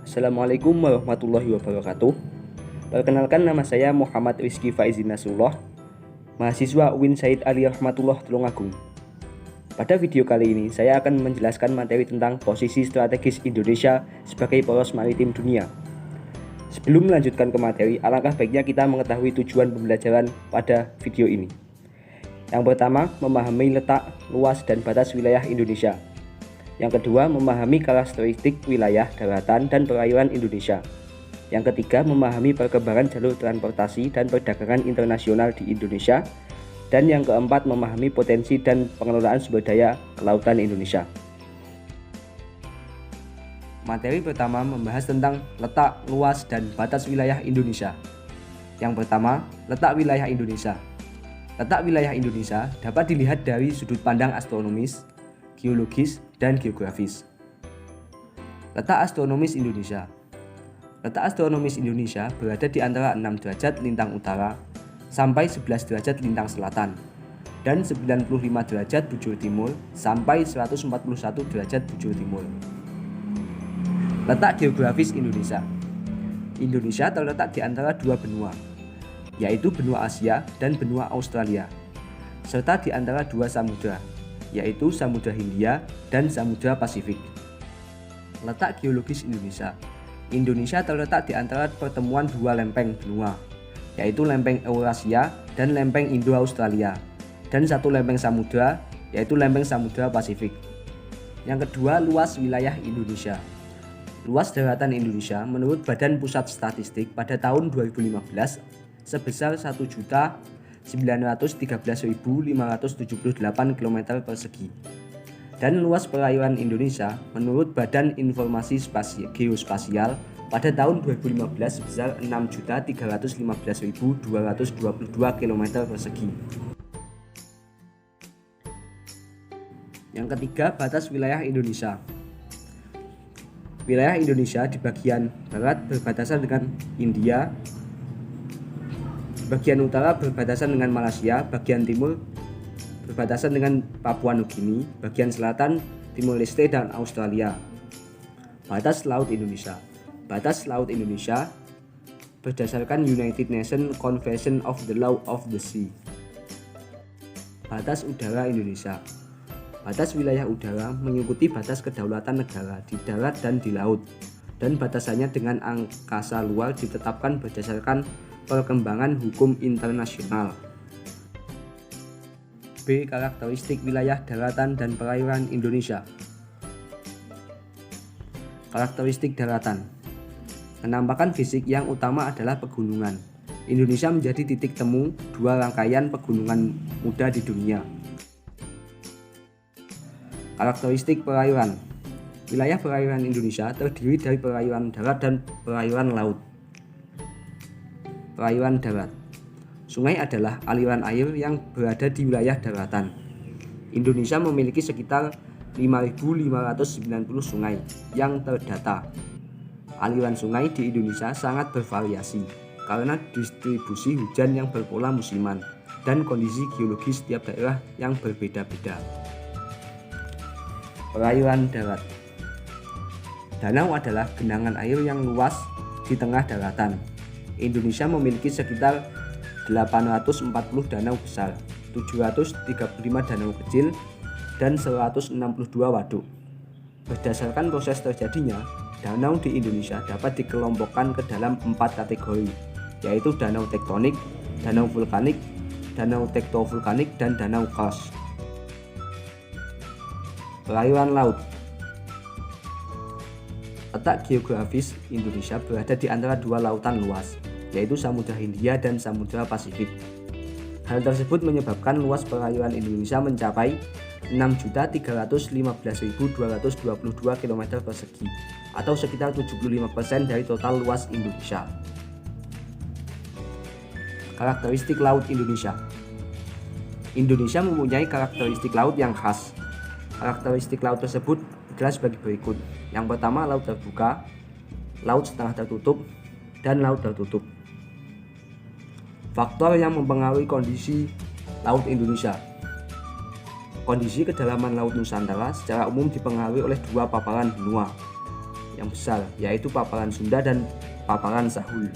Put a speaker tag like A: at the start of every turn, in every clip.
A: Assalamualaikum warahmatullahi wabarakatuh. Perkenalkan, nama saya Muhammad Rizky Faizin Nasrullah, mahasiswa UIN Said Ali Rahmatullah Tulungagung. Pada video kali ini saya akan menjelaskan materi tentang posisi strategis Indonesia sebagai poros maritim dunia. Sebelum melanjutkan ke materi, alangkah baiknya kita mengetahui tujuan pembelajaran pada video ini. Yang pertama, memahami letak, luas, dan batas wilayah Indonesia. Yang kedua, memahami karakteristik wilayah, daratan, dan perairan Indonesia. Yang ketiga, memahami perkembangan jalur transportasi dan perdagangan internasional di Indonesia. Dan yang keempat, memahami potensi dan pengelolaan sumber daya kelautan Indonesia. Materi pertama membahas tentang letak, luas, dan batas wilayah Indonesia. Yang pertama, letak wilayah Indonesia. Letak wilayah Indonesia dapat dilihat dari sudut pandang astronomis, geologis, dan geografis. Letak astronomis Indonesia. Letak astronomis Indonesia berada di antara 6 derajat lintang utara sampai 11 derajat lintang selatan dan 95 derajat bujur timur sampai 141 derajat bujur timur. Letak geografis Indonesia. Indonesia terletak di antara dua benua, yaitu benua Asia dan benua Australia, serta di antara dua samudra, yaitu Samudra Hindia dan Samudra Pasifik. Letak geologis Indonesia. Indonesia terletak di antara pertemuan dua lempeng benua, yaitu lempeng Eurasia dan lempeng Indo-Australia, dan satu lempeng samudra, yaitu lempeng Samudra Pasifik. Yang kedua, luas wilayah Indonesia. Luas daratan Indonesia menurut Badan Pusat Statistik pada tahun 2015 sebesar 1.913.578 km persegi. Dan luas perairan Indonesia menurut Badan Informasi Geospasial pada tahun 2015 sebesar 6.315.222 km persegi. Yang ketiga, batas wilayah Indonesia. Wilayah Indonesia di bagian barat berbatasan dengan India, bagian utara berbatasan dengan Malaysia, bagian timur berbatasan dengan Papua Nugini, bagian selatan Timor Leste dan Australia. Batas laut Indonesia. Batas laut Indonesia berdasarkan United Nations Convention of the Law of the Sea. Batas udara Indonesia. Batas wilayah udara mengikuti batas kedaulatan negara di darat dan di laut, dan batasannya dengan angkasa luar ditetapkan berdasarkan perkembangan hukum internasional. B. Karakteristik wilayah daratan dan perairan Indonesia. Karakteristik daratan. Penampakan fisik yang utama adalah pegunungan. Indonesia menjadi titik temu dua rangkaian pegunungan muda di dunia. Karakteristik perairan. Wilayah perairan Indonesia terdiri dari perairan darat dan perairan laut. Perairan darat. Sungai adalah aliran air yang berada di wilayah daratan. Indonesia memiliki sekitar 5.590 sungai yang terdata. Aliran sungai di Indonesia sangat bervariasi karena distribusi hujan yang berpola musiman dan kondisi geologis setiap daerah yang berbeda-beda. Perairan darat. Danau adalah genangan air yang luas di tengah daratan. Indonesia memiliki sekitar 840 danau besar, 735 danau kecil, dan 162 waduk. Berdasarkan proses terjadinya, danau di Indonesia dapat dikelompokkan ke dalam 4 kategori, yaitu danau tektonik, danau vulkanik, danau tektovulkanik, dan danau karst. Perairan laut. Letak geografis Indonesia berada di antara dua lautan luas, yaitu Samudra Hindia dan Samudra Pasifik. Hal tersebut menyebabkan luas perairan Indonesia mencapai 6.315.222 km persegi atau sekitar 75% dari total luas Indonesia. Karakteristik laut Indonesia. Indonesia mempunyai karakteristik laut yang khas. Karakteristik laut tersebut adalah sebagai berikut. Yang pertama, laut terbuka, laut setengah tertutup, dan laut tertutup. Faktor yang mempengaruhi kondisi laut Indonesia. Kondisi kedalaman Laut Nusantara secara umum dipengaruhi oleh dua paparan benua, yang besar, yaitu paparan Sunda dan paparan Sahul.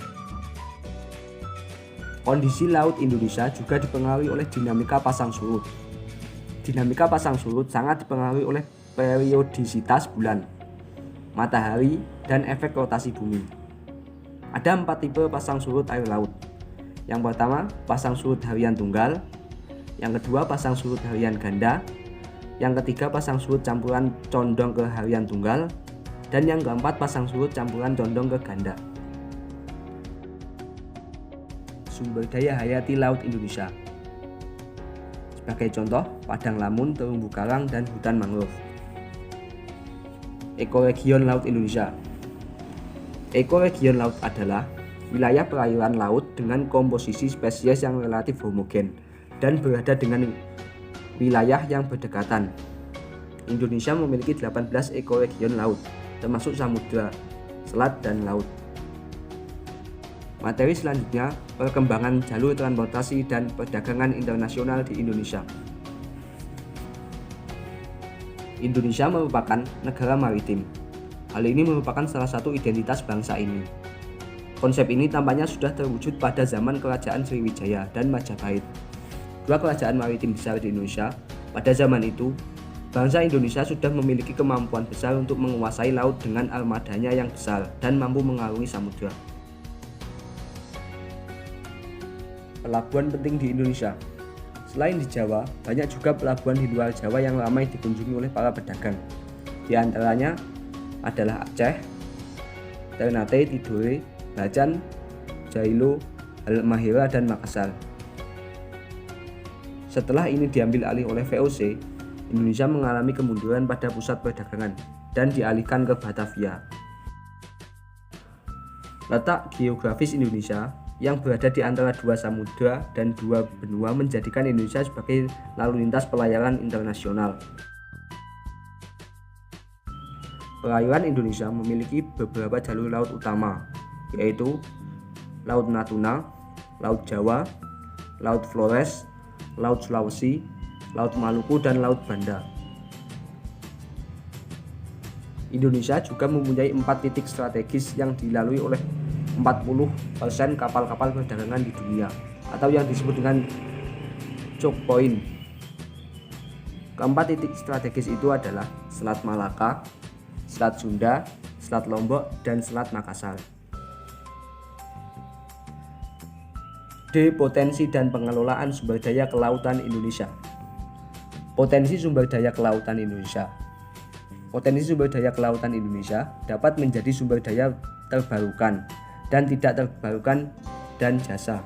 A: Kondisi laut Indonesia juga dipengaruhi oleh dinamika pasang surut. Dinamika pasang surut sangat dipengaruhi oleh periodisitas bulan, matahari, dan efek rotasi bumi. Ada 4 tipe pasang surut air laut. Yang pertama, pasang surut harian tunggal. Yang kedua, pasang surut harian ganda. Yang ketiga, pasang surut campuran condong ke harian tunggal. Dan yang keempat, pasang surut campuran condong ke ganda. Sumber daya hayati laut Indonesia. Sebagai contoh, padang lamun, terumbu karang, dan hutan mangrove. Ekoregion laut Indonesia. Ekoregion laut adalah wilayah perairan laut dengan komposisi spesies yang relatif homogen dan berada dengan wilayah yang berdekatan. Indonesia memiliki 18 ekoregion laut, termasuk samudra, selat, dan laut. Materi selanjutnya, perkembangan jalur transportasi dan perdagangan internasional di Indonesia. Indonesia merupakan negara maritim. Hal ini merupakan salah satu identitas bangsa ini. Konsep ini tampaknya sudah terwujud pada zaman Kerajaan Sriwijaya dan Majapahit, dua kerajaan maritim besar di Indonesia. Pada zaman itu, bangsa Indonesia sudah memiliki kemampuan besar untuk menguasai laut dengan armadanya yang besar dan mampu mengarungi samudra. Pelabuhan penting di Indonesia. Selain di Jawa, banyak juga pelabuhan di luar Jawa yang ramai dikunjungi oleh para pedagang. Di antaranya adalah Aceh, Ternate, Tidore, Bacan, Jailo, Halmahera, dan Makassar. Setelah ini diambil alih oleh VOC, Indonesia mengalami kemunduran pada pusat perdagangan dan dialihkan ke Batavia. Letak geografis Indonesia yang berada di antara dua samudra dan dua benua menjadikan Indonesia sebagai lalu lintas pelayaran internasional. Perairan Indonesia memiliki beberapa jalur laut utama, yaitu Laut Natuna, Laut Jawa, Laut Flores, Laut Sulawesi, Laut Maluku, dan Laut Banda. Indonesia juga mempunyai 4 titik strategis yang dilalui oleh 40% kapal-kapal perdagangan di dunia, atau yang disebut dengan choke point. Keempat titik strategis itu adalah Selat Malaka, Selat Sunda, Selat Lombok, dan Selat Makassar. D. Potensi dan pengelolaan sumber daya kelautan Indonesia. Potensi sumber daya kelautan Indonesia. Potensi sumber daya kelautan Indonesia dapat menjadi sumber daya terbarukan dan tidak terbarukan dan jasa.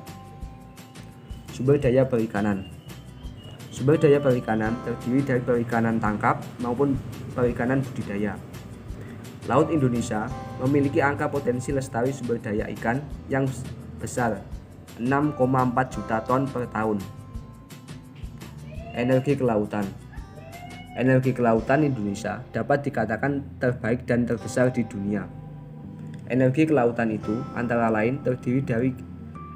A: Sumber daya perikanan. Sumber daya perikanan terdiri dari perikanan tangkap maupun perikanan budidaya. Laut Indonesia memiliki angka potensi lestari sumber daya ikan yang besar, 6,4 juta ton per tahun. Energi kelautan. Energi kelautan Indonesia dapat dikatakan terbaik dan terbesar di dunia. Energi kelautan itu antara lain terdiri dari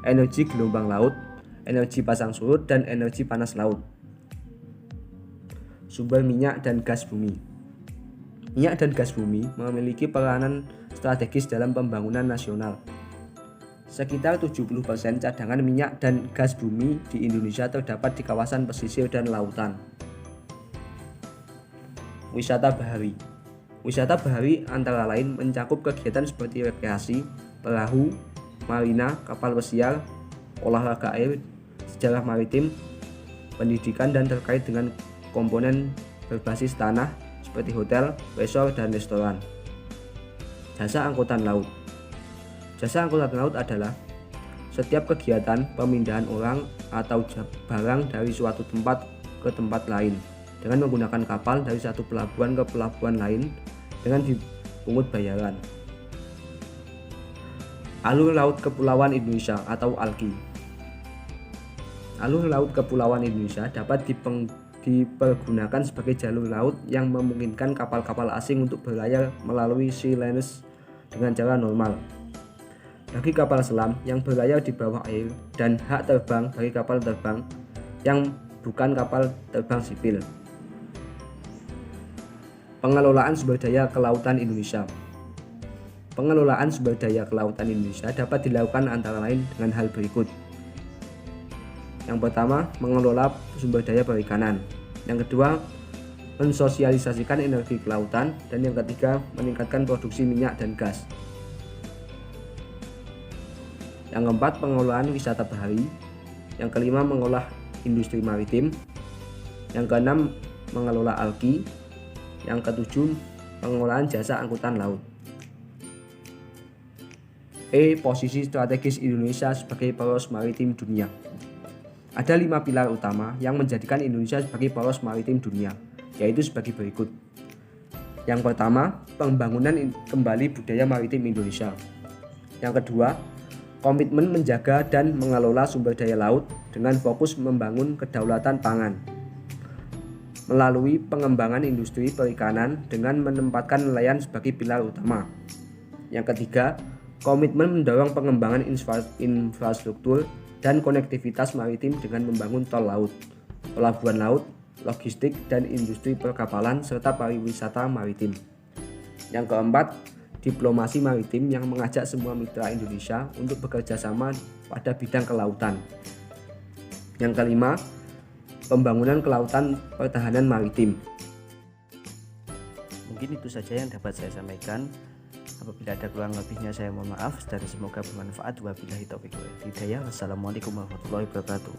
A: energi gelombang laut, energi pasang surut, dan energi panas laut. Sumber minyak dan gas bumi. Minyak dan gas bumi memiliki peranan strategis dalam pembangunan nasional. Sekitar 70% cadangan minyak dan gas bumi di Indonesia terdapat di kawasan pesisir dan lautan. Wisata bahari. Wisata bahari antara lain mencakup kegiatan seperti rekreasi, perahu, marina, kapal pesiar, olahraga air, sejarah maritim, pendidikan, dan terkait dengan komponen berbasis tanah seperti hotel, resort, dan restoran. Jasa angkutan laut. Jasa angkutan laut adalah setiap kegiatan pemindahan orang atau barang dari suatu tempat ke tempat lain dengan menggunakan kapal dari satu pelabuhan ke pelabuhan lain dengan dipungut bayaran. Alur Laut Kepulauan Indonesia atau ALKI. Alur Laut Kepulauan Indonesia dapat dipergunakan sebagai jalur laut yang memungkinkan kapal-kapal asing untuk berlayar melalui sea lanes dengan cara normal. Bagi kapal selam yang berlayar di bawah air dan hak terbang bagi kapal terbang yang bukan kapal terbang sipil. Pengelolaan sumber daya kelautan Indonesia. Pengelolaan sumber daya kelautan Indonesia dapat dilakukan antara lain dengan hal berikut. Yang pertama, mengelola sumber daya perikanan. Yang kedua, mensosialisasikan energi kelautan. Dan yang ketiga, meningkatkan produksi minyak dan gas. Yang keempat, pengelolaan wisata bahari. Yang kelima, mengolah industri maritim. Yang keenam, mengelola algi. Yang ketujuh, pengelolaan jasa angkutan laut. Posisi strategis Indonesia sebagai poros maritim dunia. Ada 5 pilar utama yang menjadikan Indonesia sebagai poros maritim dunia, yaitu sebagai berikut. Yang pertama, pembangunan kembali budaya maritim Indonesia. Yang kedua, komitmen menjaga dan mengelola sumber daya laut dengan fokus membangun kedaulatan pangan melalui pengembangan industri perikanan dengan menempatkan nelayan sebagai pilar utama. Yang ketiga, komitmen mendorong pengembangan infrastruktur dan konektivitas maritim dengan membangun tol laut, pelabuhan laut, logistik dan industri perkapalan serta pariwisata maritim. Yang keempat, diplomasi maritim yang mengajak semua mitra Indonesia untuk bekerja sama pada bidang kelautan. Yang kelima, pembangunan kelautan pertahanan maritim. Mungkin itu saja yang dapat saya sampaikan. Apabila ada kurang lebihnya saya mohon maaf dan semoga bermanfaat. Wabillahi taufiq wal hidayah. Wassalamualaikum warahmatullahi wabarakatuh.